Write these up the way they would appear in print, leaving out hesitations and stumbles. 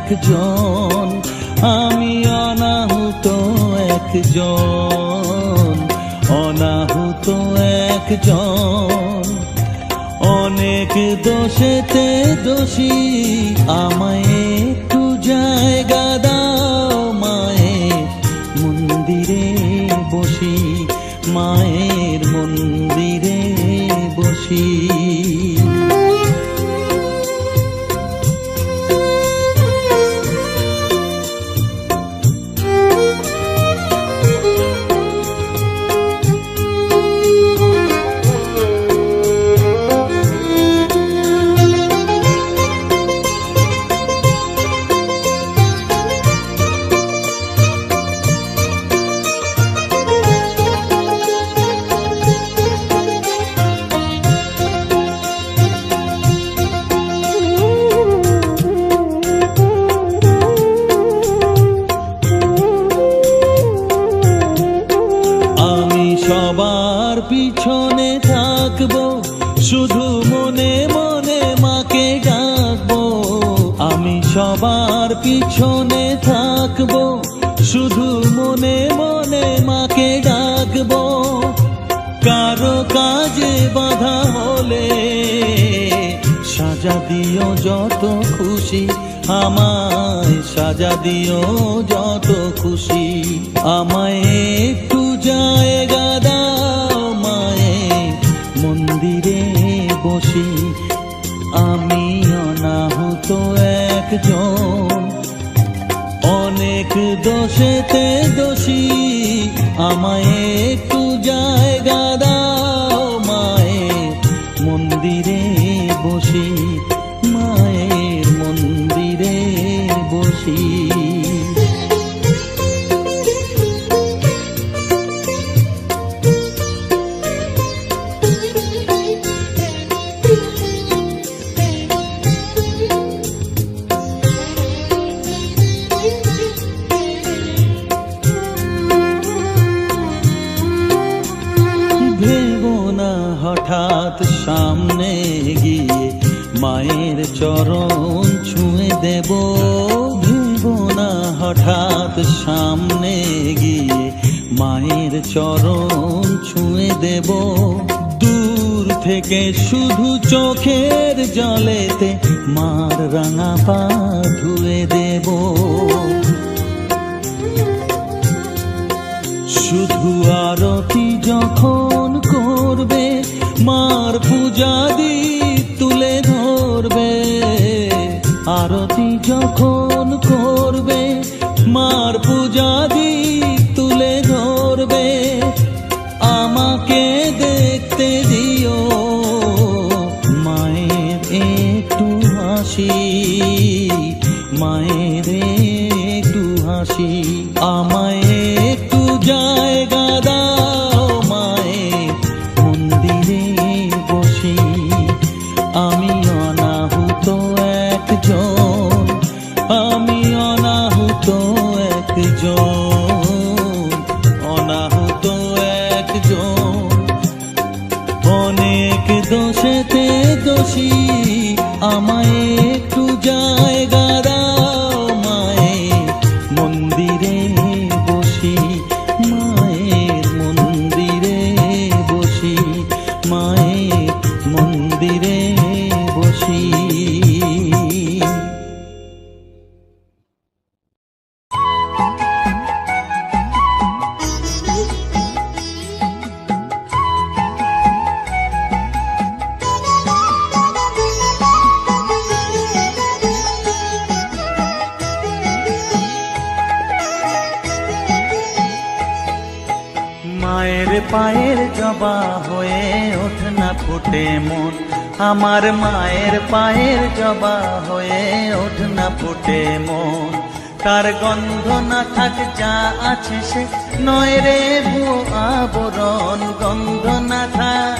একজন, আমি অনাহুত একজন, অনাহুত একজন। অনেক দোষেতে দোষী, আমায় একটু জায়গা দাও মায়ের মন্দিরে বসি, মায়ের মন্দিরে বসি। সবার পিছনে থাকবো, শুধু মনে মনে মাকে ডাকবো। আমি সবার পিছনে থাকবো, শুধু মনে মনে মাকে ডাকবো। কারো কাজে বাধা হলে সাজা দিও যত খুশি, আমায় সাজা দিও যত খুশি। আমায় একটু জায়গা দাও মায়ের মন্দিরে বসি, আমি অনাহুত একজন, অনেক দোষেতে দোষী। আমায় একটু জায়গা দাও মায়ের মন্দিরে বসি, মায়ের মন্দিরে বসি। হঠাৎ সামনে গিয়ে মায়ের চরণ ছুঁয়ে দেব, ভেবো না হঠাৎ সামনে গিয়ে মায়ের চরণ ছুঁয়ে দেব। দূর থেকে শুধু চোখের জলেতে মার রাঙা পা ধুয়ে দেব। শুধু আরতি যখন করবে, মার পূজাদি তুলে ধরবে। আরতি যখন করবে, মার পূজাদি তুলে ধরবে। আমাকে দেখতে দিও মায়ের একটু হাসি, মায়ের একটু হাসি। আমায় একটু জায়গা দাও মায়ের মন্দিরে বসি, আমি অনাহুত একজন, আমি অনাহুত একজন, অনাহুত একজন। অনেক দোষেতে দোষী, আমায় একটু জায়গা দাও মায়ের মন্দিরে বসি, মায়ের মন্দিরে বসি, মায়ের মন্দিরে বসি। মায়ের পায়ের জবা হয়ে ওঠ না ফুটে মন, আমার মায়ের পায়ের জবা হয়ে ওঠ না ফুটে মন। তার গন্ধ না থাক যা আছে সে নয় রে ভুয়ো আবরণ, গন্ধ না থাক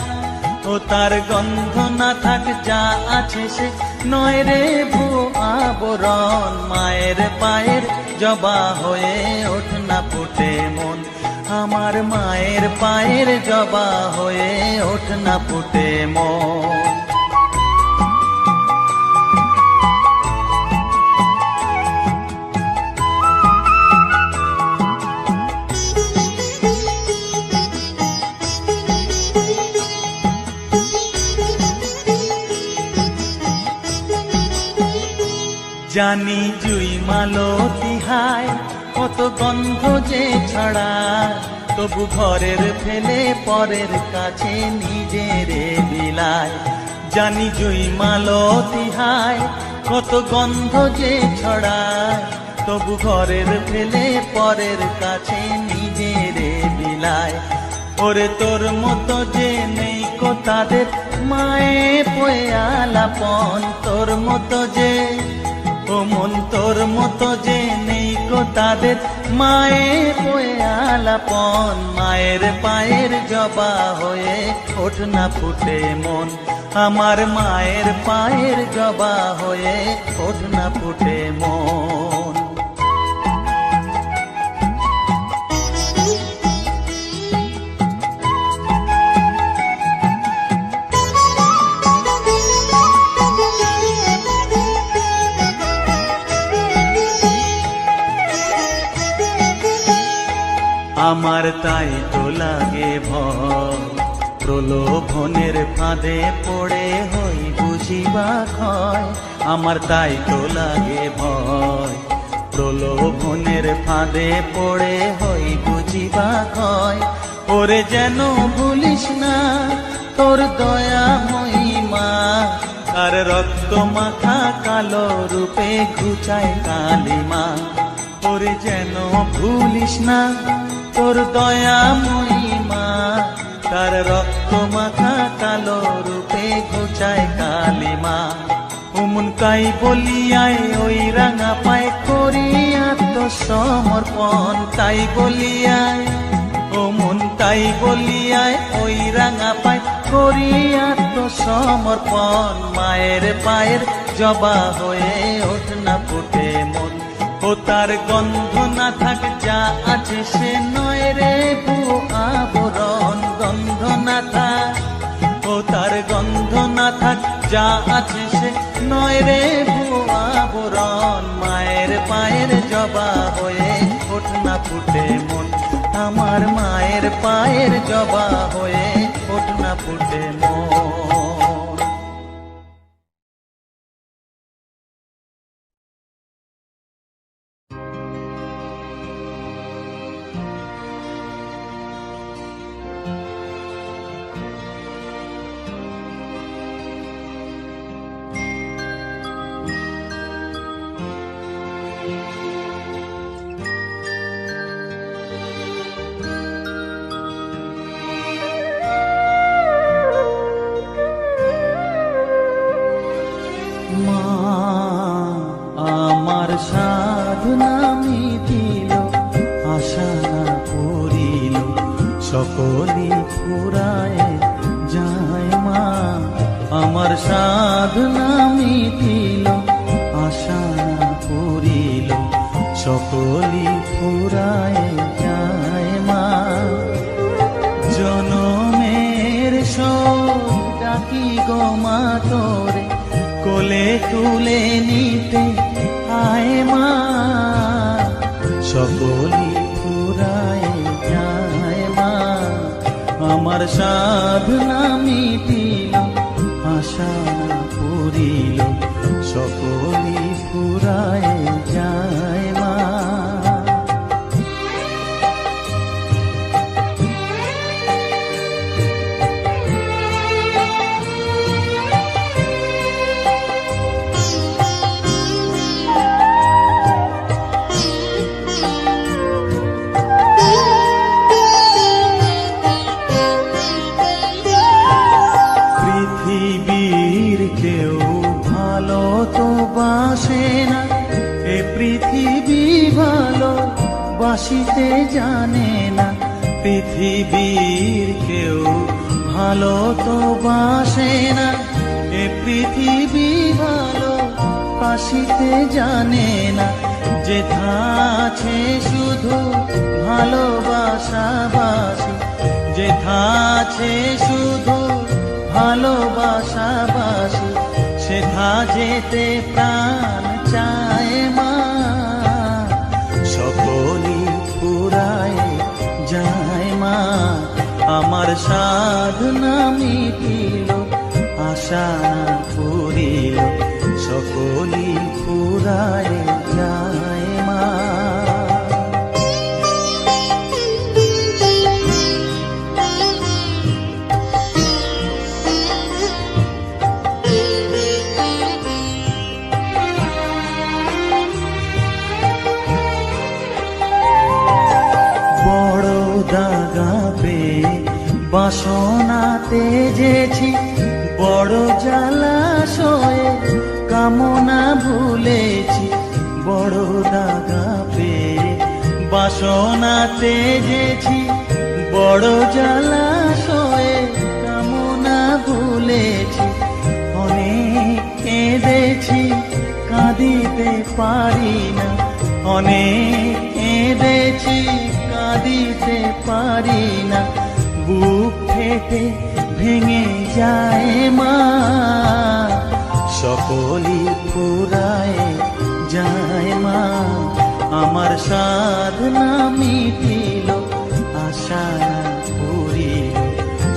ও তার গন্ধ না থাক যা আছে সে নয় রে ভুয়ো আবরণ। মায়ের পায়ের জবা হয়ে ওঠ না ফুটে মন, আমার মায়ের পায়ের জবা হয়ে ওঠ না ফুটে মন। জানি জুই মালতী হায় কত গন্ধ যে ছড়ায়, তবু ঘরের ফেলে পরের কাছে নিজেরে বিলায়। জানি জুই মালতী হায় কত গন্ধ যে ছড়ায়, তবু ঘরের ফেলে পরের কাছে নিজেরে বিলায়। ওরে তোর মতো যে নেই কো তাদের মায়ে পয়ে আলাপন, তোর মতো যে ও মন তোর মতো যে নেই কো তাদের মায়ে পয়ে আলাপন। মায়ের পায়ের জবা হয়ে ওঠ না ফুটে মন, আমার মায়ের পায়ের জবা হয়ে ওঠ না ফুটে মন। আমার তাই তো লাগে ভয়, প্রলোভনের ফাঁদে পড়ে হই বুঝিবা ক্ষয়। আমার তাই তো লাগে ভয়, প্রলোভনের ফাঁদে পড়ে হই বুঝিবা ক্ষয়। ওরে যেন ভুলিস না তোর দয়া মহিমা, আর রক্ত মাখা কালো রূপে ঘুচায় কালিমা। ওরে যেন ভুলিস না তোর দয়া মহিমা, তার রক্ত মাখা কালো রূপে ঘুচায় কালিমা। উমন কাই বলিয়ায় ওই রাঙা পায় করি আত্মসমর্পণ, তাই বলিয়ায় ও মন তাই বলিয়ায় ওই রাঙা পায় করি আত্মসমর্পণ। মায়ের পায়ের জবা হয়ে ওঠ না ফুটে মন, ও তার গন্ধ না থাক যা আছে সে নয় রে ভুয়ো আবরণ। গন্ধ না থাক ও তার গন্ধ না থাক যা আছে সে নয় রে ভুয়ো আবরণ। মায়ের পায়ের জবা হয়ে ওঠ না ফুটে মন, আমার মায়ের পায়ের জবা হয়ে ওঠ না ফুটে মন। আমার সাধনা মিটিল, আশা না পড়িল, সকলি ফুরায় যায় মা। আমার সাধনা মিটিল, আশা না পড়িল, সকলি ফুরায় যায় মা। জনমের শোক ডাকি গো মা তোরে, কোলে তুলে নিতে আয় মা। সকলি ফুরায় যায় মা, আমার সাধনা মিটিল, আশা পুরিল, সকলি ফুরায় যায় মা। বাসিতে জানে না, পৃথিবীর কেউ ভালো তো বাসে না। এ পৃথিবী ভালো বাসিতে জানে না, যেথা আছে শুধু ভালোবাসাবাসি, যেথা আছে শুধু ভালোবাসাবাসি, সেথা যেতে প্রাণ চায় মা। সকলি ফুরায় যায় মা, আমার সাধনা মিটিল, আশা পুরিল, সকলি ফুরায় যায় মা। বড় দাগা পেয়ে বাসনা তেজেছি, বড় জলাশয়ে কামনা ভুলেছি। বড় দাগা পেয়ে বাসনা তেজেছি, বড় জলাশয়ে কামনা ভুলেছি। অনেক কেঁদেছি কাঁদিতে পারি না, অনেক কেঁদেছি কাঁদিতে পারি না। বুক ফেটে ভেঙে যায় মা, সকলি ফুরায় যায় মা। আমার সাধনা মিটিল, আশা না পুরিল,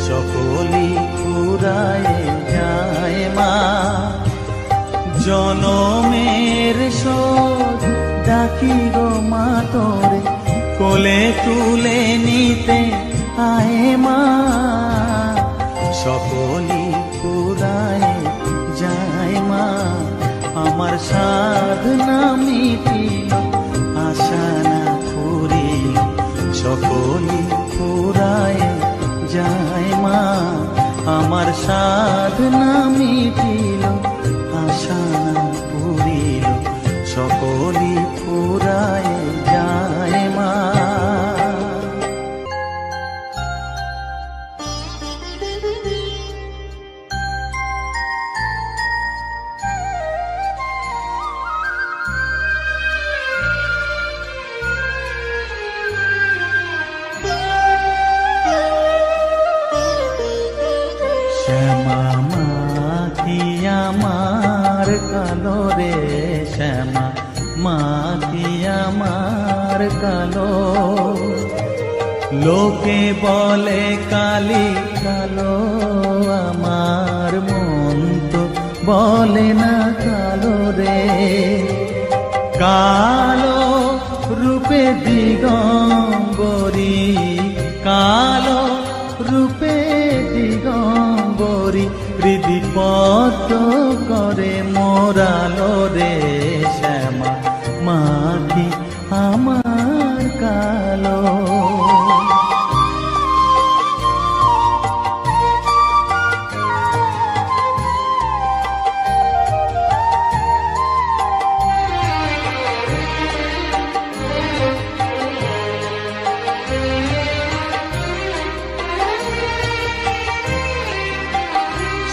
সকলি ফুরায় যায় মা। জনমের শোধ ডাকি গো মা তোরে, কোলে তুলে নিতে আয় মা। সকলি ফুরায় যায় মা, আমার সাধনা মিটিল, আশা না পুরিল, সকলি ফুরায় যায় মা। আমার সাধনা মিটিল, আশা না পুরিল, সকলি ফুরায় যায় মা। শ্যামা মাখি আমার কালো রে, শ্যামা মাখি আমার কালো। লোকে বলে কালি কালো, আমার মন তো বলে না কালো রে। কালো রূপে দিগম্বরী, কালো রূপে দিগম্বরী, হৃদিপদ্ম করে মোরালো রে। শ্যামা মাখি আমার কালো।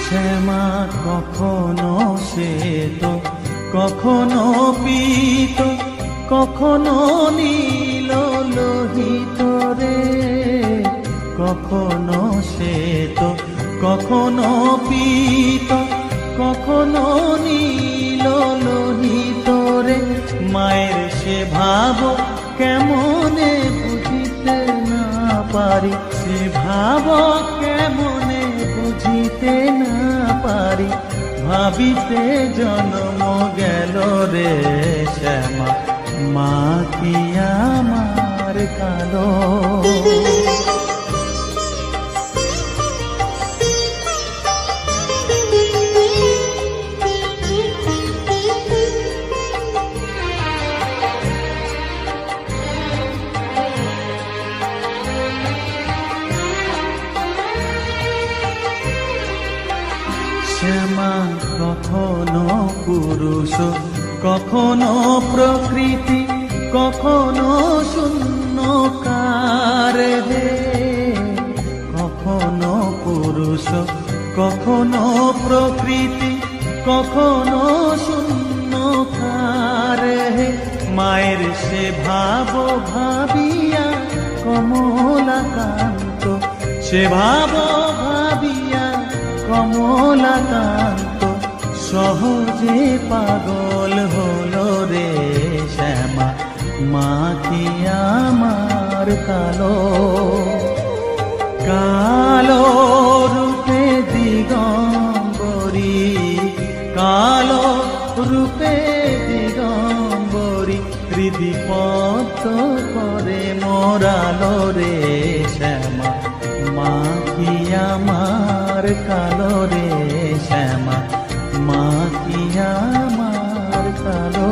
শ্যামা কখনো শ্বেত, কখনো পীত, কখনো নীল লোহিত রে। কখনো শ্বেত, কখনো পীত, কখনো নীল লোহিত রে। মায়ের সে ভাব কেমনে বুঝিতে না পারি, সে ভাব কেমনে বুঝিতে না পারি। ভাবিতে জন্ম গেল রে, শ্যামা মাখি আমার কালো। শ্যামা কখনো পুরুষ, কখনো প্রকৃতি, কখনো শূন্যকার হে। কখনো পুরুষ, কখনো প্রকৃতি, কখনো শূন্যকার হে। মায়ের সে ভাব ভাবিয়া কমলাকান্ত, সে ভাব ভাবিয়া কমলাকান্ত, সহজে পাগল হলো রে। শ্যামা মাখি আমার কালো। কালো রূপে দিগম্বরী, কালো রূপে দিগম্বরী হৃদি পদ্ম করে মোরালো রে শ্যামা মা কি আমার কালো রে শ্যামা মা কি আমার কালো।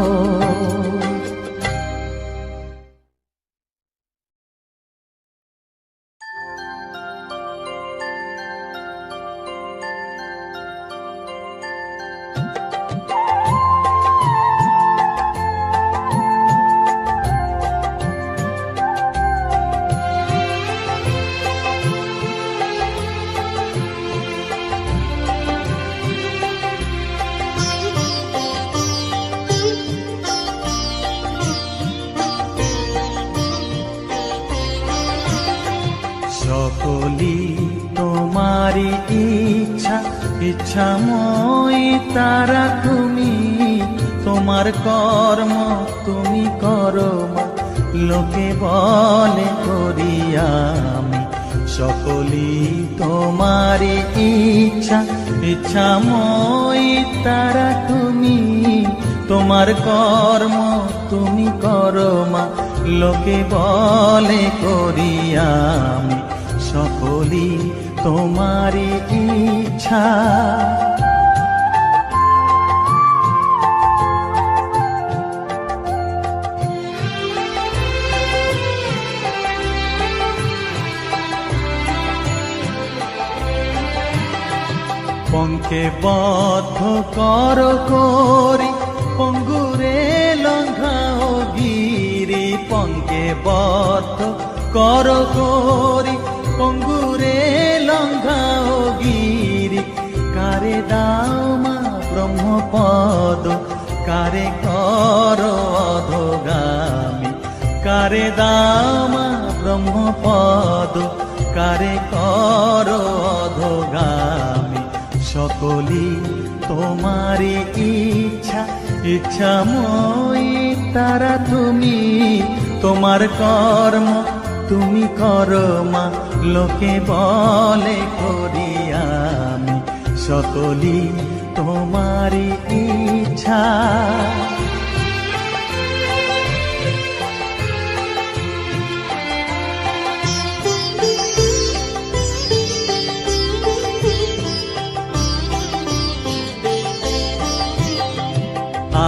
সকলি তোমারি ইচ্ছা ইচ্ছাময়ী তারা তুমি, তোমার কর্ম তুমি করো মা, লোকে বলে করি আমি। সকলি তোমারি ইচ্ছা ইচ্ছাময়ী তারা তুমি, তোমার কর্ম তুমি করো মা, লোকে বলে করি আমি। সকলি তোমারি ইচ্ছা। পঙ্কে বদ্ধ কর করি পঙ্গুরে লঙ্ঘাও গিরি, পঙ্কে বদ্ধ কর করি পঙ্গুরে লঙ্ঘাও গিরি। কারে দাও মা ব্রহ্মপদ, কারে কর অধোগামী, কারে দাও মা ব্রহ্মপদ, কারে কর অধোগামী। সকলি তোমারি ইচ্ছা ইচ্ছাময়ী তারা তুমি, তোমার কর্ম তুমি করো মা, লোকে বলে করি আমি। সকলি তোমারি ইচ্ছা।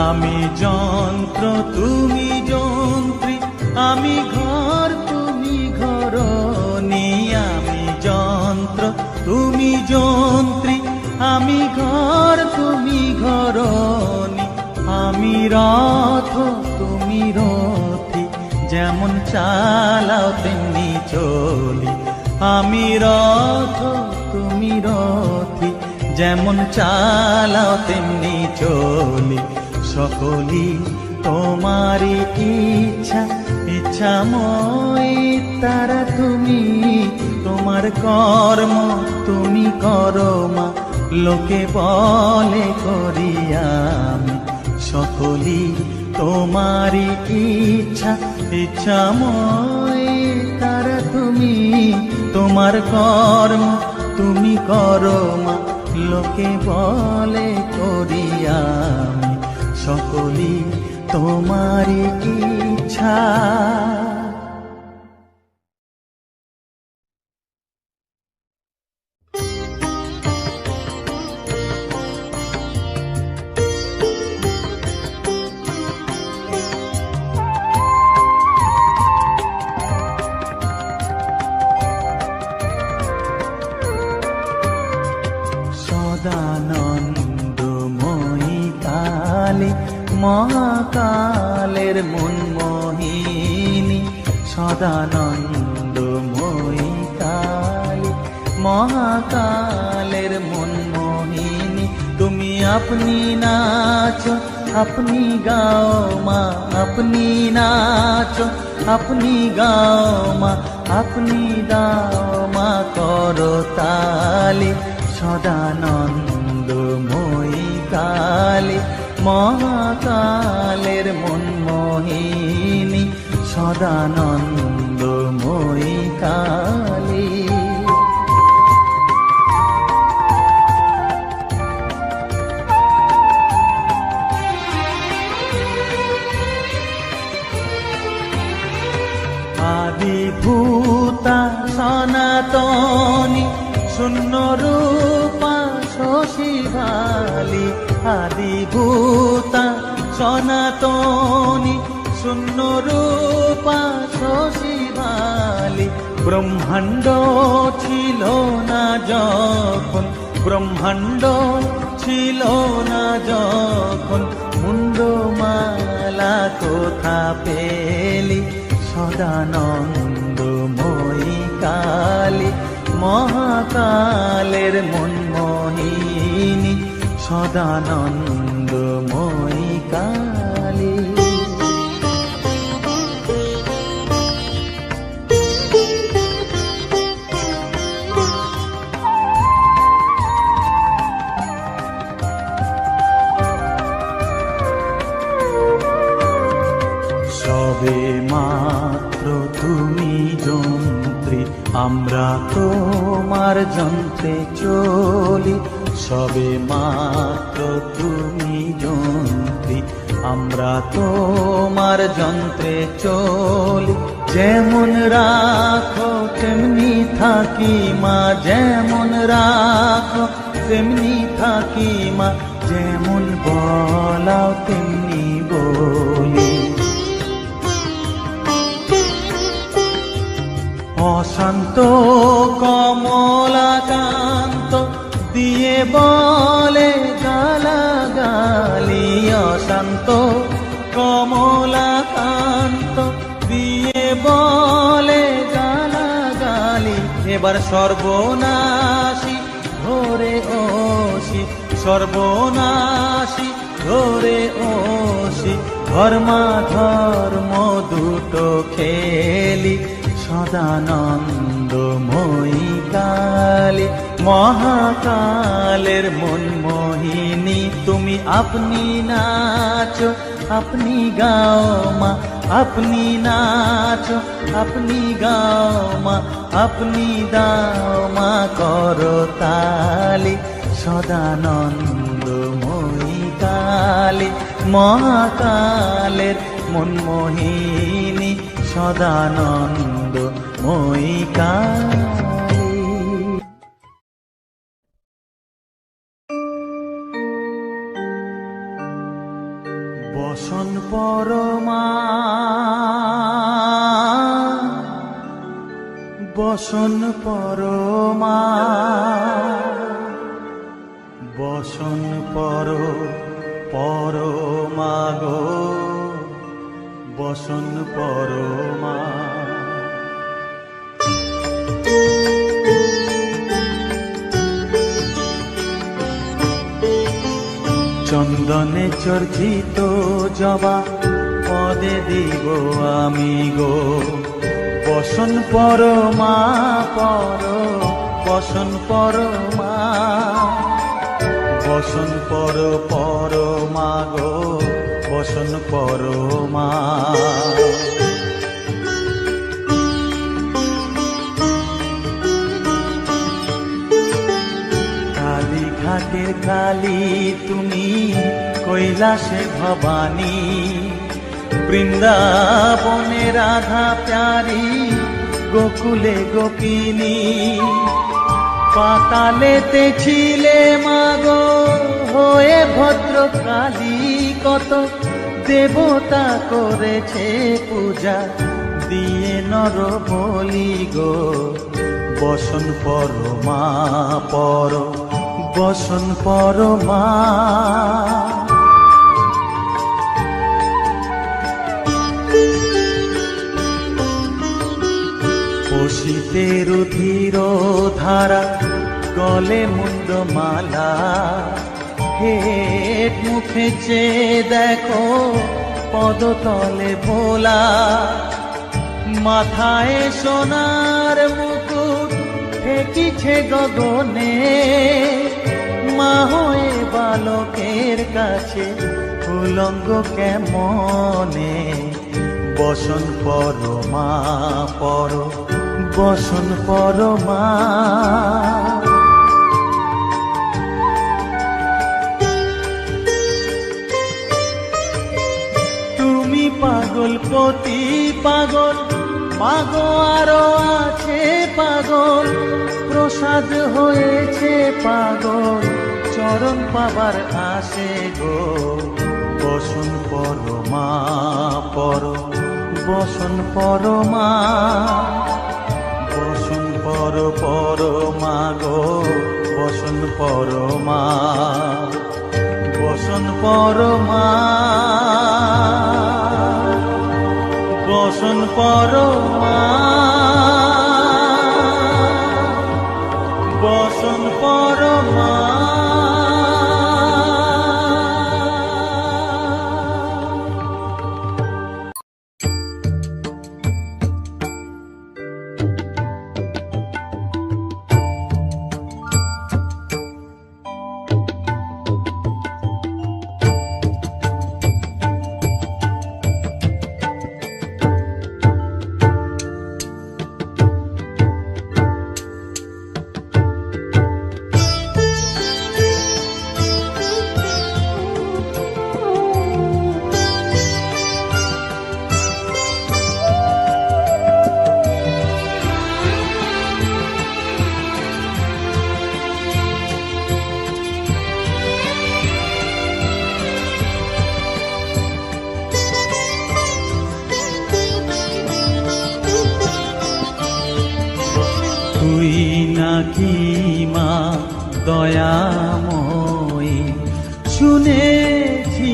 আমি যন্ত্র তুমি যন্ত্রী, আমি ঘর তুমি ঘরণী। আমি যন্ত্র তুমি যন্ত্রী, আমি ঘর তুমি ঘরণী। আমি রথ তুমি রথী, যেমন চালাও তেমনি চলি। আমি রথ তুমি রথী, যেমন চালাও তেমনি চলি। সকলি তোমারি ইচ্ছা ইচ্ছাময়ী তারা তুমি, তোমার কর্ম তুমি করো মা, লোকে বলে করি আমি। সকলি তোমারি ইচ্ছা ইচ্ছাময়ী তারা তুমি, তোমার কর্ম তুমি করো মা, লোকে বলে করি আমি। সকলি তোমারি ইচ্ছা। সদানন্দময়ী কালী মহাকালের মনমোহিনী, সদানন্দময়ী কালী মহাকালের মনমোহিনী। তুমি আপনি নাচো আপনি গাও মা, আপনি নাচো আপনি গাও মা, আপনি দাও মা করো তালি। সদানন্দময়ী কালী মহাকালের মনমোহিনী, সদানন্দময়ী কালী। ভূতা সনাতনী শূন্য রূপা শশীভালি আদিভূতা সনাতনী শূন্য রূপা শশীভালি ব্রহ্মাণ্ড ছিল না যখন ব্রহ্মাণ্ড ছিল না যখন মুন্ডমালা কোথা পেলি সদানন্দময়ী কালী মহাকালের মনমোহিনী সদানন্দময়ী কালী। সবে মাত্র তুমি যন্ত্রী আমরা তোমার যন্ত্রে চলি সবে মাত্র তুমি যন্ত্রী আমরা তোমার যন্ত্রে চলি যেমন রাখো তেমনি থাকি মা যেমন রাখো তেমনি থাকি মা যেমন বলাও তেমনি বলি অশান্ত কমলাকান্ত দিয়ে বলে গালাগালি অশান্ত কমলাকান্ত দিয়ে বলে গালাগালি এবার সর্বনাশী ধরে ওসি সর্বনাশী ধরে ওসি ধর্মাধর্ম দুটো খেলি সদানন্দময়ী কালী মহাকালের মনমোহিনী তুমি আপনি নাচো আপনি গাও মা আপনি নাচো আপনি গাও মা আপনি দাও মা করো তালি সদানন্দময়ী কালী মহাকালের মনমোহিনী সদানন্দময়ী কালী। বসন পরমা বসন পরমা বসন পরমা গো বসন পরমা চন্দনে চর্চিত জবা পদে দিব আমি গো বসন পরমা বসন পরমা বসন পরমা গো বসন পরমা কালী ঘাটের কালী তুমি কৈলাসে ভবানী বৃন্দাবনে রাধা প্যারি গোকুলে গোপিনী পাতালেতে ছিলে মাগো হয়ে ভদ্রকালী কত দেবতা করেছে পূজা দিয়ে নর বলি গো বসন পরমা বসন পরমা বসিতে রুধির ধারা গলে মুন্ডমালা হেট মুখে চেয়ে দেখো পদতলে ভোলা মাথায় সোনার মুকুট ঠেকিছে গগনে মা হয়ে বালকের কাছে উলঙ্গ কেমনে বসন পরমা বসন পরমা তুমি পাগল পতি পাগল মাগো আরো আছে পাগল, প্রসাদ হয়েছে পাগল, চরণ পাবার আসে গো। বসন পরমা পর, বসন পরমা, বসন পর পরমা গো, বসন পরমা, বসন পরমা, বসন পরমা, বসন পরমা। তুই নাকি মা দয়াময়ী, শুনেছি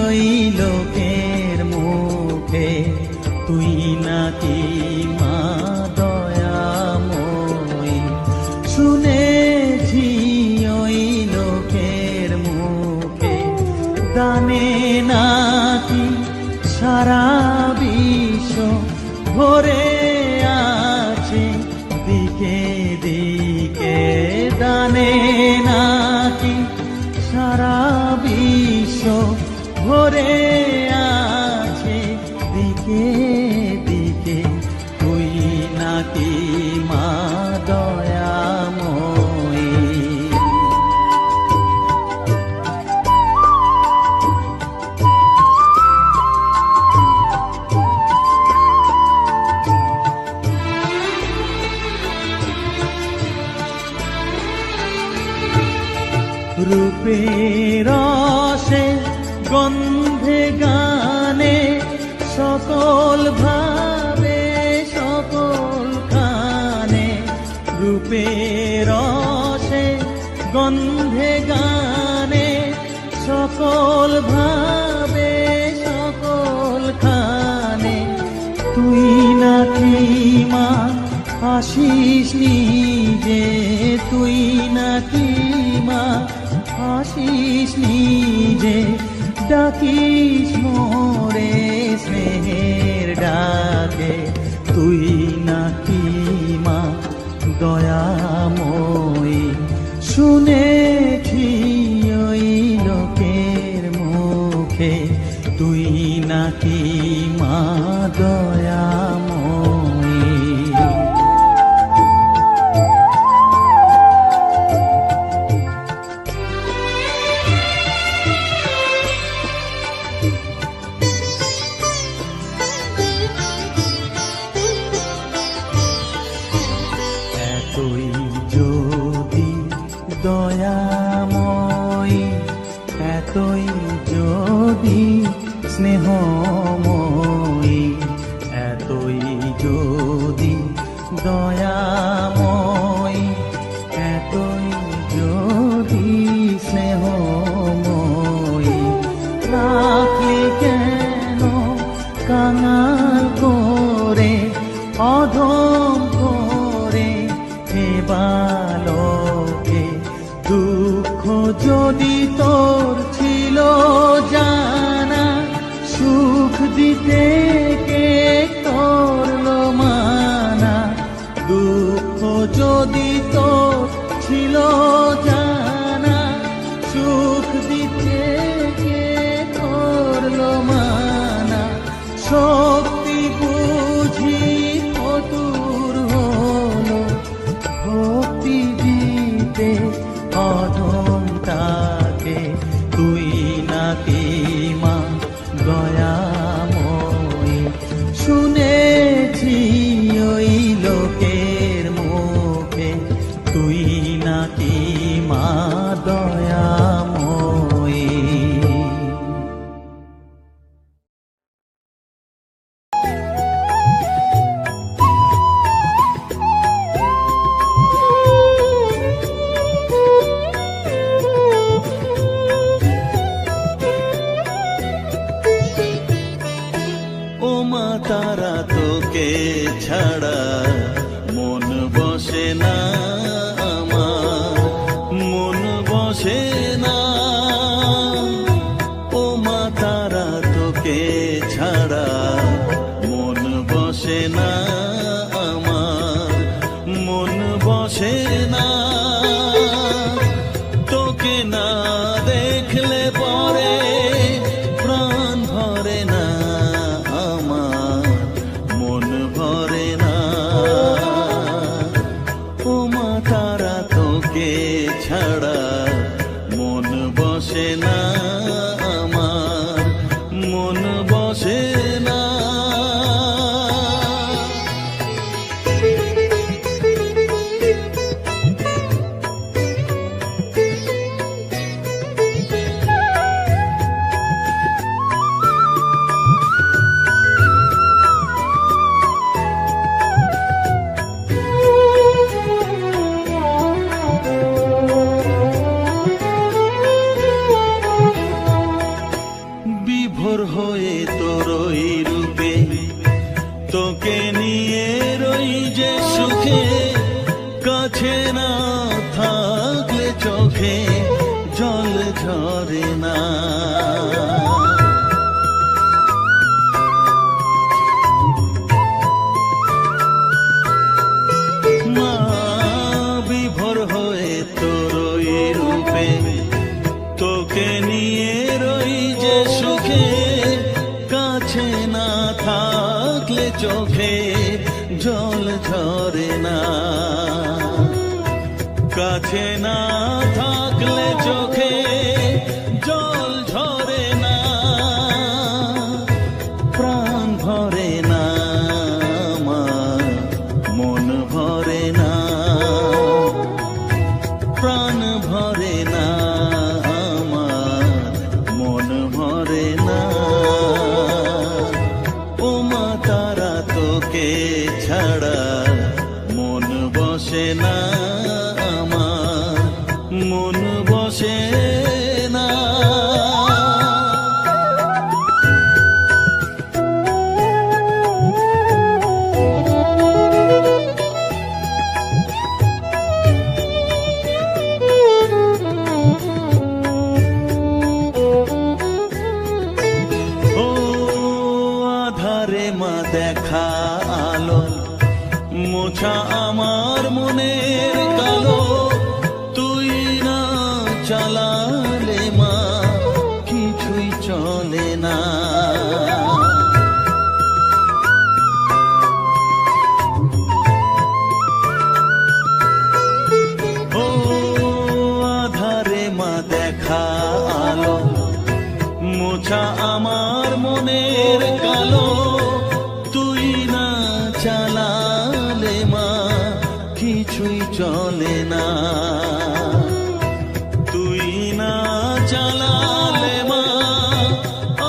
ওই লোকের মুখে, তুই নাকি মা দয়াময়ী, শুনেছি ওই লোকের মুখে, দানে নাকি সারা বিশ্ব ভরে আছে দিকে দিকে, দানে নাকি সারা বিশ্ব ভরে আছে দিকে দিকে, তুই নাকি মা দয়াময়ী। রূপের রসে গন্ধে গানে সকল ভাবে সকল খানে, রূপের রসে গন্ধে গানে সকল ভাবে সকল খানে, তুই নাকি মা আসিস নিজে, তুই নাকি মা আসিস নিজে, ডাকিস মোরে স্নেহের ডাকে, তুই নাকি মা দয়াময়ী, শুনেছি ওই লোকের মুখে, তুই নাকি মা দয়াময়ী। এতই যদি দয়াময়ী, এতই যদি স্নেহময়ী, এতই যদি দয়াময়ী, এতই যদি স্নেহময়ী, রাখলি কেন কাঙাল করে অধম করে হে বালকে, দুঃখ যদি তোর ছিল জানা, সুখ দিতে কে করলো মানা, দুঃখ যদি তোর ছিল জানা, সুখ দিতে কে করলো মানা, শক্তি বুঝি ফতুর হলো ভক্তি দিতে অধম তাকে, তুই নাকি মা দয়াময়ী, শুনেছি বসে না আমার, মন বসে না। বিভোর হয়ে তোর ওই রূপে, তোকে নিয়ে রই যে সুখে, কাছে না থাকলে চোখে জল ঝরে না। মা বিভোর হয়ে তোর ওই রূপে, তোকে নিয়ে রই যে সুখে, কাছে না থাকলে চোখে জল ঝরে না। কাছে না থাকলে চোখে জল ঝরে না, প্রাণ ভরে না আমার, মন ভরে না, প্রাণ ভরে না আমার, মন ভরে না। ও মা তারা তোকে ছাড়া মন বসে না আমার, মন বসে না। ও আধারে মা দেখা আলো, মোছা আমার মনের কালো, তুই না চালালে মা কিছুই চলে না। ও আধারে মা দেখা আলো, মোছা আমার মনের কালো, তুই না চালালে মা কিছুই চলে না। তুই না চালালে মা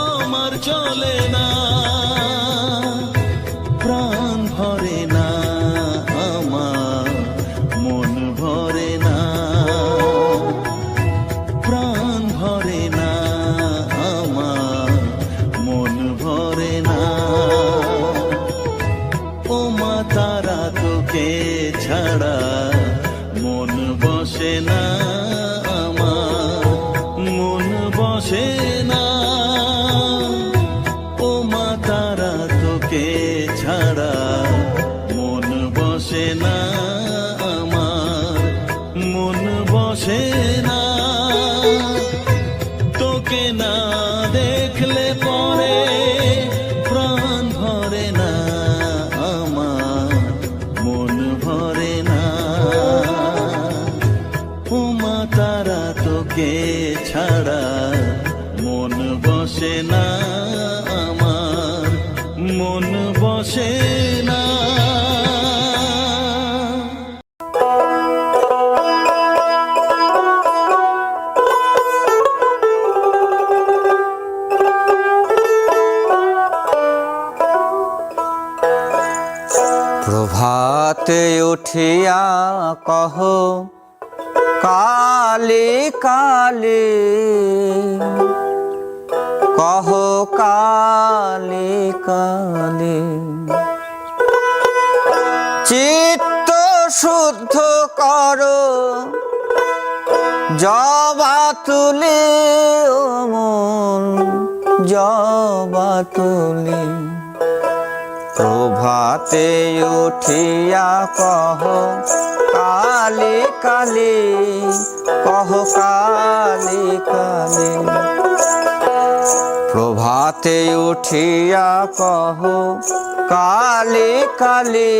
আমার চলে না, প্রাণ ভরে না আমার, মন ভরে না, প্রাণ ভরে না আমার, মন ভরে না। ও মা তারা তোকে ছাড়া মন বসে না আমার, মন বসে না। ও মা তারা তোকে ছাড়া মন বসে না আমার, মন বসে না। তোকে না দেখলে পরে প্রাণ ভরে না আমার, মন ভরে না। ও মা তারা তোকে ছাড়া মন বসে না আমার, মন বসে না। প্রভাতে উঠিয়া কহ কালে কালে, কহ কালে কালে, চিত্ত শুদ্ধ করো জবা তুলে, ও মন জবা তুলে। প্রভাতে উঠিয়া কহ কালে কালে, কহ কালে কালে। প্রভাতে উঠিয়া কহ কালে কালে,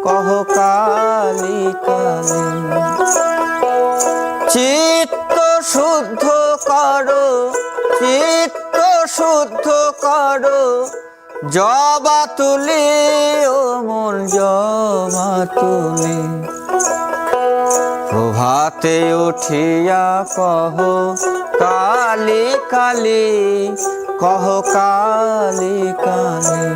কহ কালে কালে। চিত্ত শুদ্ধ করো, চিত্ত শুদ্ধ করো, জবা তুলি ও মন জবা তুলি। প্রভাতে উঠিয়া কহ কালী কালী, কহ কালী কালী।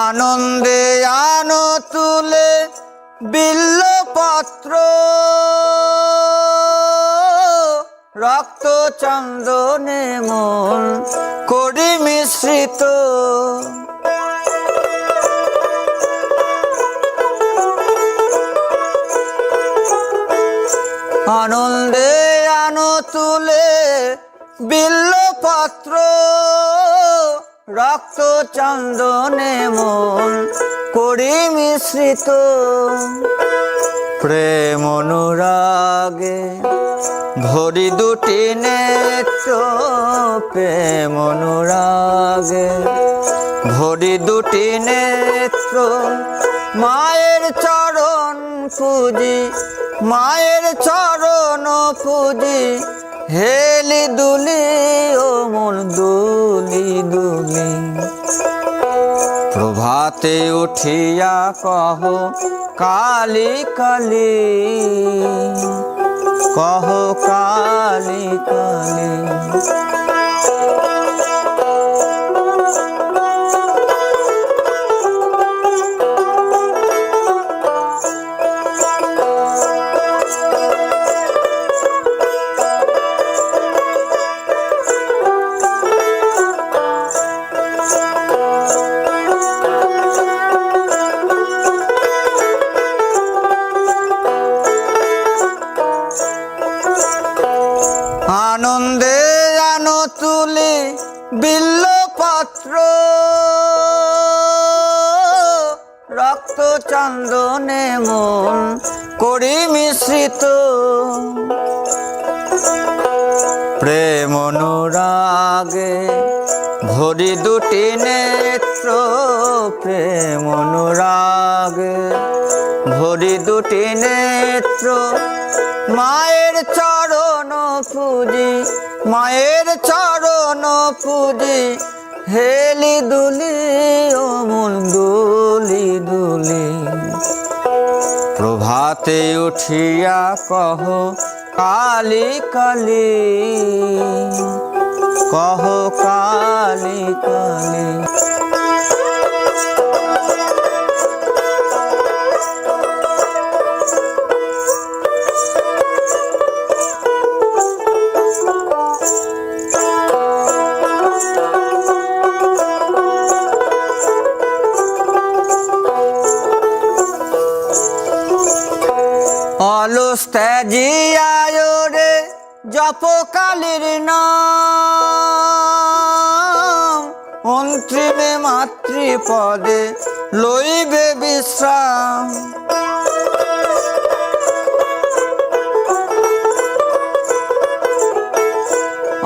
আনন্দে আনো তুলে বিল্লপত্র, রক্ত চন্দনে মন করি মিশ্রিত। আনন্দে আনো তুলে বিল্লপত্র, রক্ত চন্দনে মন করি মিশ্রিত। প্রেম অনুরাগে ভরি দুটি নেত্র, প্রেম অনুরাগে ভরি দুটি নেত্র। মায়ের চরণ পুজি, মায়ের চরণ পুজি, হেলি দুলি ও মন দুলি দুলি। প্রভাতে উঠিয়া কহ কালী কালী, কহ কালী কালী। আনন্দে আনো তুলি বিল্লপত্র, রক্ত চন্দনে মন করি মিশ্রিত। প্রেম অনুরাগে ভরি দুটি নেত্র, প্রেম অনুরাগে ভরি দুটি নেত্র। মায়ের চরণ পুজি, মায়ের চরণ পুজি, হেলি দুলি ও মন দুলি দুলি। প্রভাতে উঠিয়া কহ কালী কালী, কহ কালী কালী। অলস ত্যাজিয়ায় রে জপ কালীর নাম, অন্তিমে মাতৃপদে লইবে বিশ্রাম।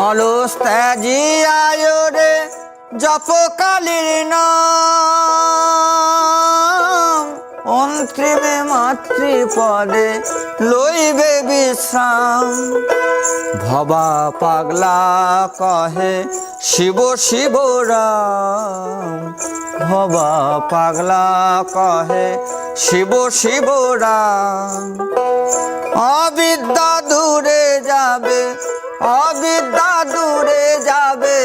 অলস ত্যাজিয়ায় রে জপ কালীর নাম, অন্তিমে মাতৃপদে লইবে বিশ্রাম। ভবা পাগলা কহে শিব শিব রাম, ভবা পাগলা কহে শিব শিব রাম। অবিদ্যা দূরে যাবে, অবিদ্যা দূরে যাবে,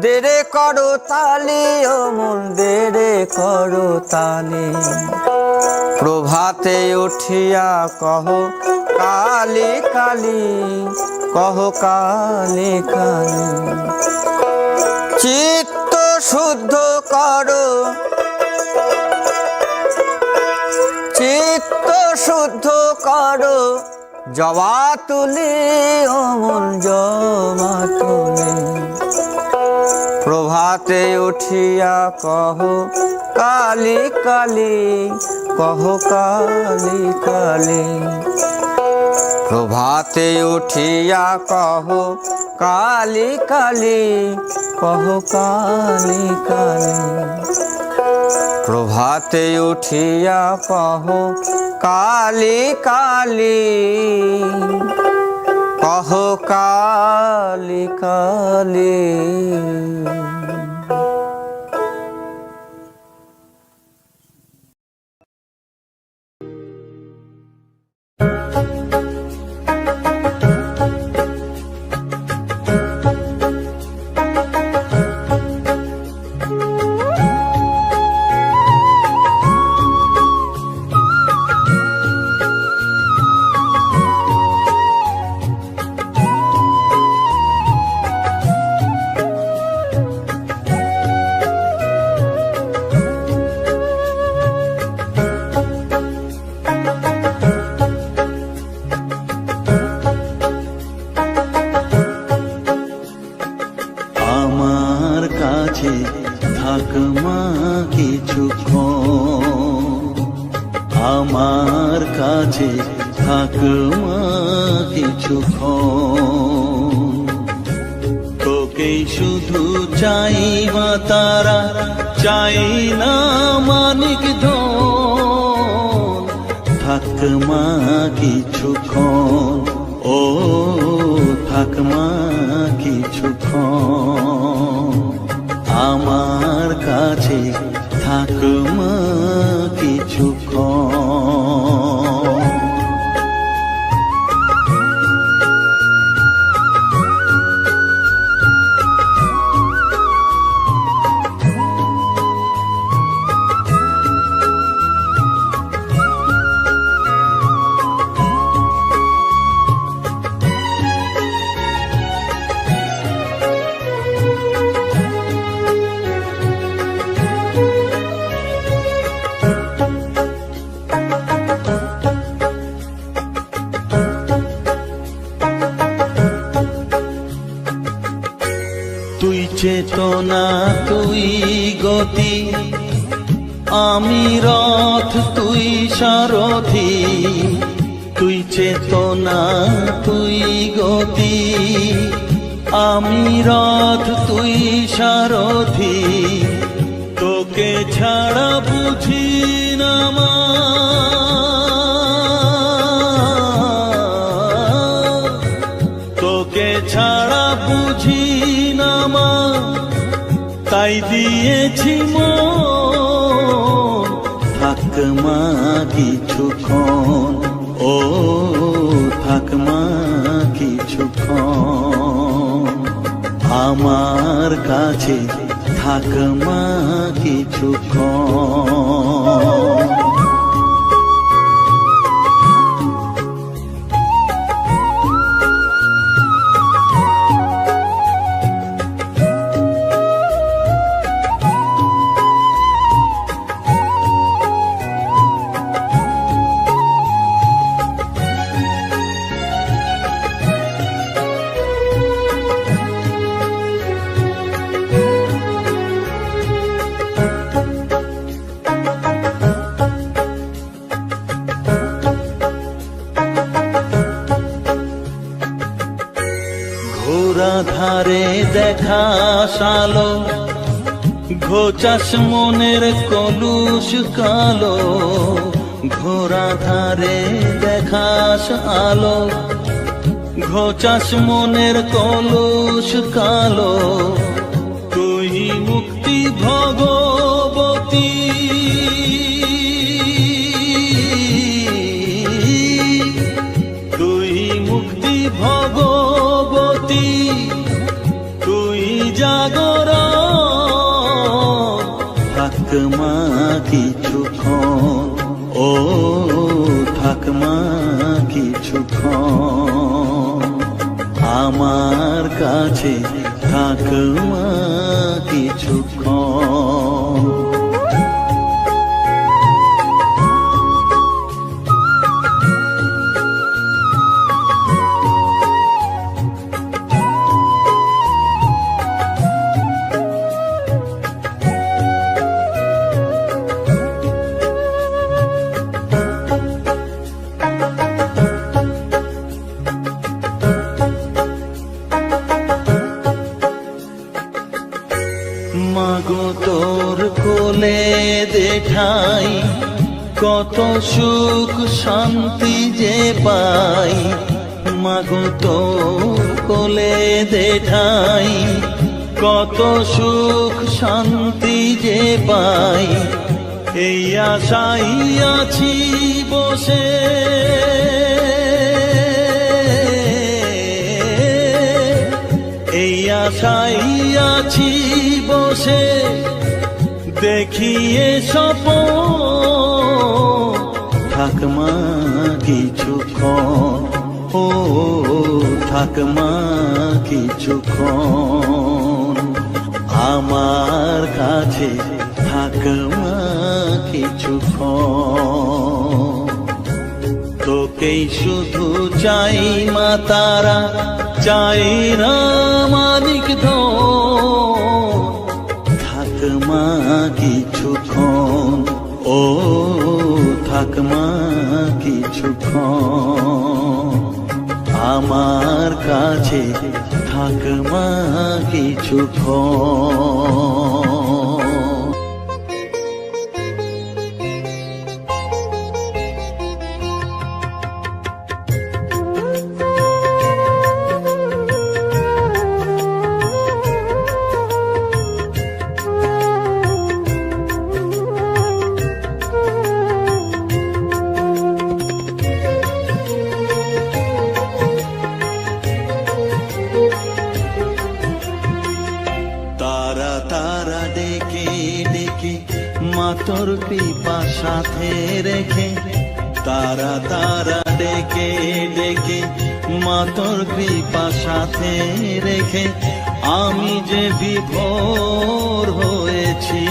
দেরে করো তালি ও মন দেরে করো তালি। প্রভাতে উঠিয়া কহ কালী কালী, কহ কালী কালী। চিত্ত শুদ্ধ করো, চিত্ত শুদ্ধ করো, জবা তুলি ও মন জবা তুলি। প্রভাতে উঠিয়া কহ কালী কালী, কহ কালী কালী। প্রভাতে উঠিয়া কহ কালী কালী, কহ কালি কালি। প্রভাতে উঠিয়া কহ কালি কালি, কহ কালি কালি। থাক মা কিছুক্ষণ, আমার কাছে থাক মা কিছুক্ষণ। তোকেই শুধু চাই মা তারা, চাই না মানিক ধন। থাক মা কিছুক্ষণ, ও থাক মা কিছুক্ষণ, আমার কাছে থাক মা কিছুক্ষণ। তুই চেতনা তুই গতি, আমি রথ তুই সারথি। তুই চেতনা তুই গতি, আমি রথ তুই সারথি। তোকে ছাড়া বুঝি না মা, তোকে ছাড়া বুঝি না মা, তাই দিয়েছি মন। থাক মা কিছুক্ষণ, ও থাক মা কিছুক্ষণ, আমার কাছে থাক মা কিছুক্ষণ। ঘোরা ধারে দেখা সালো, ঘোচাস মনের কলুষ কালো। ঘোরা ধারে দেখাস আলো, ঘোচাস মনের কলুষ কালো। তুই মুক্তি ভগবতী, তুই মুক্তি ভগবতী, তুই জাগরণ। থাক মা কিছুক্ষণ, ও থাক মা কিছুক্ষণ, আমার কাছে থাক মা কিছুক্ষণ। মাগো তোর কোলে দেঠাই কত সুখ শান্তি যে পাই, মাগো তোর কোলে দেঠাই কত সুখ শান্তি যে পাই। এই আশাই আছি বসে, এই আশাই আছি বসে, দেখিয়ে স্বপন থাকমা কিছুক্ষণ, ও থাকমা কিছুক্ষণ আমার কাছে, থাকমা কিছুক্ষণ। তোকেই শুধু চাই মা তারা, চাই না মানিক ধন, থাকমা কিছুক্ষণ, ও থাকমা কিছুক্ষণ আমার কাছে, থাকমা কিছুক্ষণ। তারা তারা ডেকে ডেকে মা তোর কৃপা সাথে রেখে, তারা তারা ডেকে ডেকে মা তোর কৃপা সাথে রেখে, আমি যে বিভোর হয়েছি,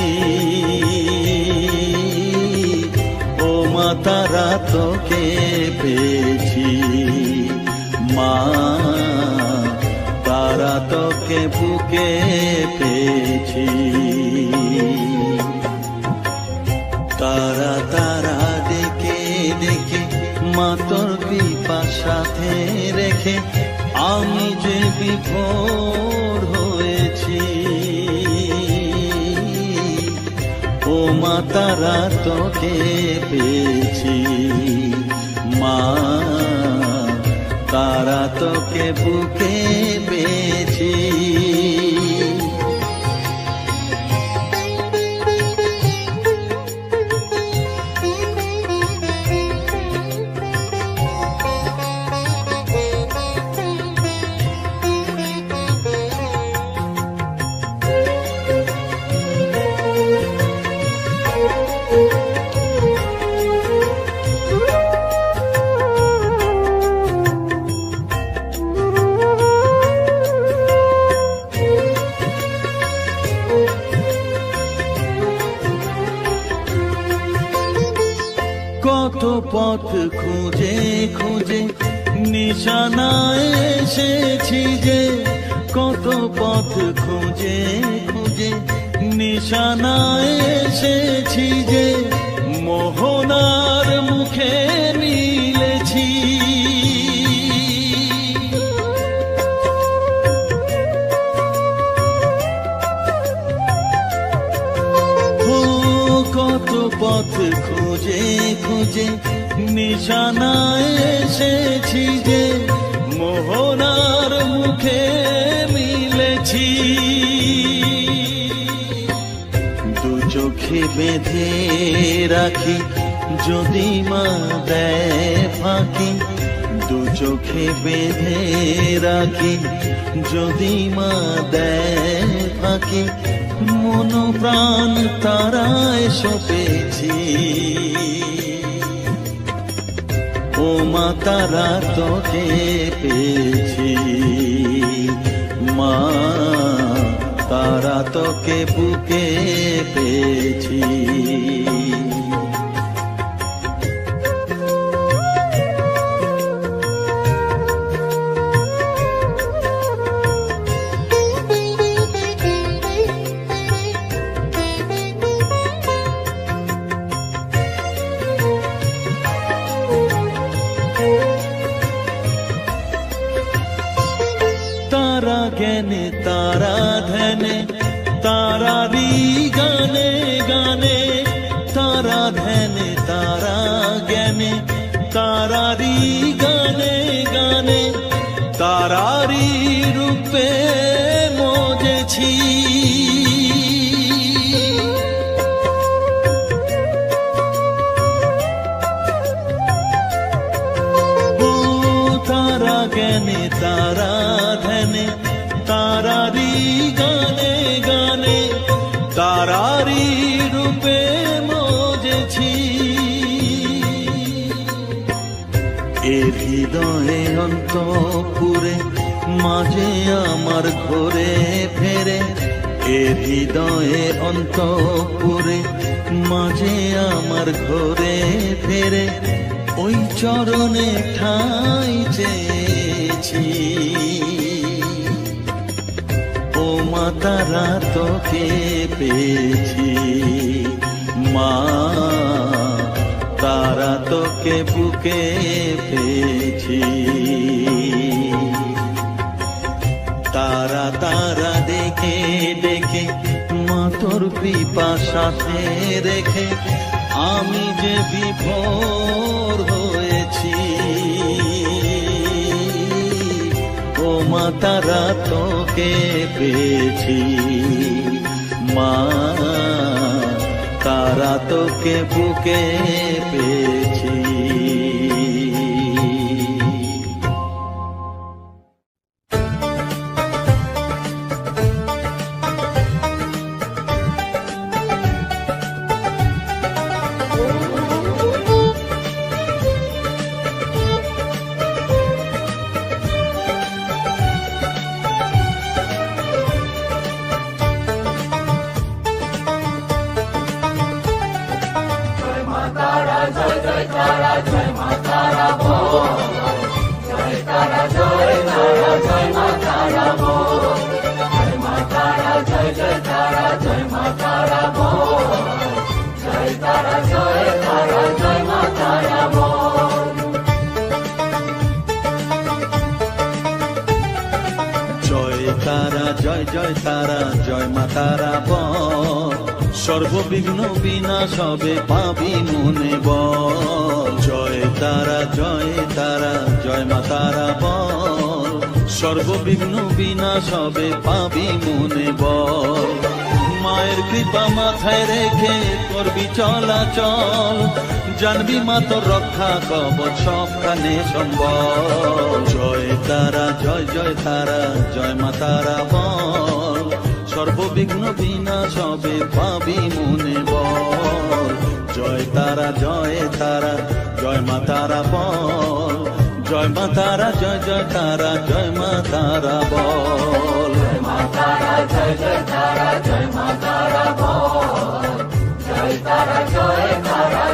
ও মা তারা তোকে পেয়েছি, মা তারা তোকে বুকে পেয়েছি। তারা তারা ডেকে ডেকে মা তোর কৃপা সাথে রেখে, আমি যে বিভোর হয়েছি, ও মা তারা তোকে পেয়েছি, মা তারা তোকে বুকে পেয়েছি। কত পথ খুঁজে খুঁজে নিশানায় এসেছি যে, কত পথ খুঁজে খুঁজে নিশানায় এসেছি যে, মোহনার মুখে মিলেছি। কত পথ খুঁজে খুঁজে নিশানায় এসেছি যে, মোহনার মুখে মিলেছি। দু চোখে বেঁধে রাখি যদি মা দেয় ফাঁকি, দু চোখে বেঁধে রাখি যদি মা দেয় ফাঁকি, মন প্রাণ তারায় সপেছি, ও মা তারা তোকে পেয়েছি, মা তারা তোকে বুকে পেয়েছি। তারা জ্ঞানে তারা ধ্যানে তারারি তারারি গানে গানে তারারি রূপে মজেছি তারা জ্ঞানে তারা ধ্যানে তারারি গানে গানে তারারি রূপে মজেছি এর হৃদয়ে অন্তপুরে মাঝে আমার ঘরে ফেরে এর হৃদয়ে অন্তপুরে মাঝে আমার ঘরে ফেরে ওই চরণে ঠাঁই চেয়েছি ও মা তারা তোকে পেয়েছি মা তারা তোকে বুকে পেয়েছি তারা তারা দেখে দেখে মা তোর কৃপা সাথে রেখে আমি যে বিভোর হয়েছি ও মা তারা তোকে পেয়েছি মা তারা তোকে বুকে পেয়েছি জয় জয় তারা জয় মা তারা বল সর্ববিঘ্ন বিনাশ হবে পাবি মনে বল জয় তারা জয় মা তারা বল সর্ববিঘ্ন বিনাশ হবে পাবি মনে বল মায়ের কৃপা মাথায় রেখে করবি চলাচল জানবি মা তোর রক্ষা কবচ সবখানে সম্বল জয় তারা জয় তারা জয় মা তারা বল সর্ববিঘ্ন বিনাশ হবে পাবি মনে বল জয় তারা জয় মা তারা বল জয় মা তারা জয় তারা জয় মা তারা বল জয় মা তারা জয় তারা জয় মা তারা বল জয় তারা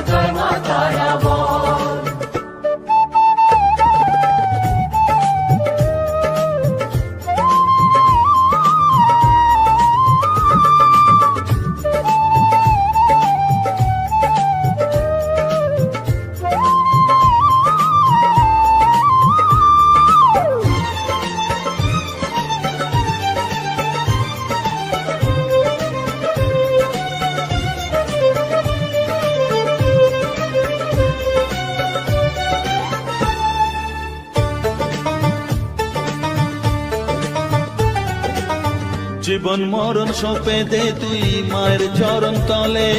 জয় মা তারা বল জীবন মরণ সঁপে দে তুই মায়ের চরণ তলে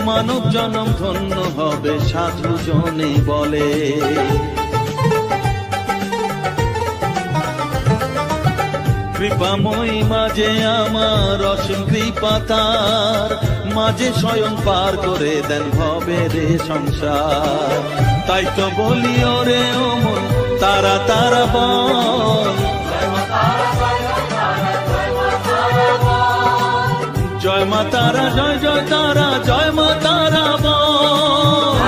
মানব জনম ধন্য হবে সাধু জনে বলে কৃপাময়ী মাঝে আমার অসীম কৃপা তার মাঝে স্বয়ং পার করে দেন ভবে রে সংসার তাই তো বলি ওরে ও মন তারা তারা বল জয় মা তারা জয় তারা জয় মা তারা বল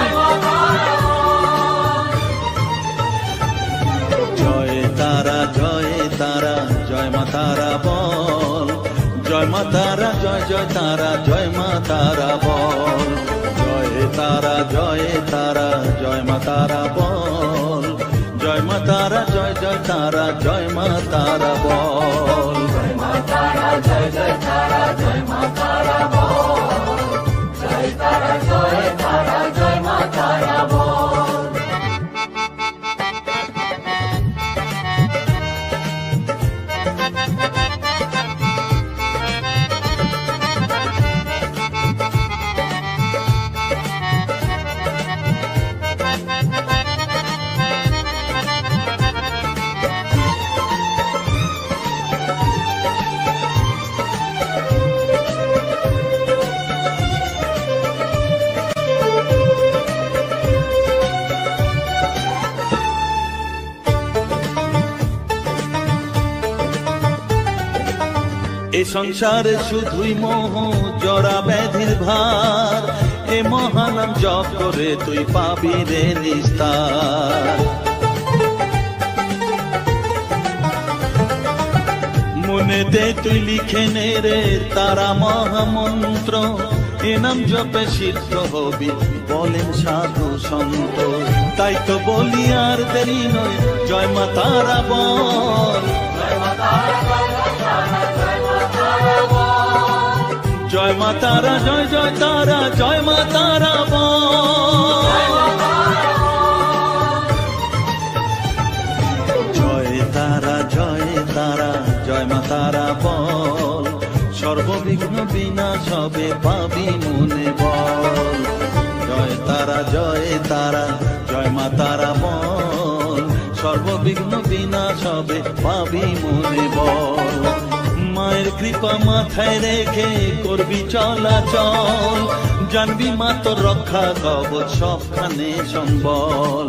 জয় তারা জয় মা তারা বল জয় মা তারা জয় তারা জয় মা তারা বল জয় তারা জয় মা তারা বল জয় মা তারা জয় তারা জয় মা তারা বল জয় মা তারা জয় তারা জয় মা তারা বল জয় তারা জয় মা তারা বল এই সংসারে শুধুই মোহ জরা ব্যাধির ভার, এ মহানাম জপ করে তুই পাবি রে নিস্তার। মনেতে তুই লিখে নে রে তারা মহামন্ত্র, এ নাম জপে সিদ্ধ হবি বলেন সাধু সন্ত। তাই তো বলি আর দেরি নয়, জয় মা তারা বল, জয় মা তারা, জয় জয় তারা, জয় মা তারা বল। জয় তারা, জয় তারা, জয় মা তারা বল, সর্ববিঘ্ন বিনাশ হবে পাবি মনে বল। জয় তারা, জয় তারা, জয় মা তারা বল, সর্ববিঘ্ন বিনাশ হবে পাবি মনে বল। মায়ের কৃপা মাথায় রেখে করবি চলাচল, জানবি মা তোর রক্ষা কবচ সবখানে সম্বল।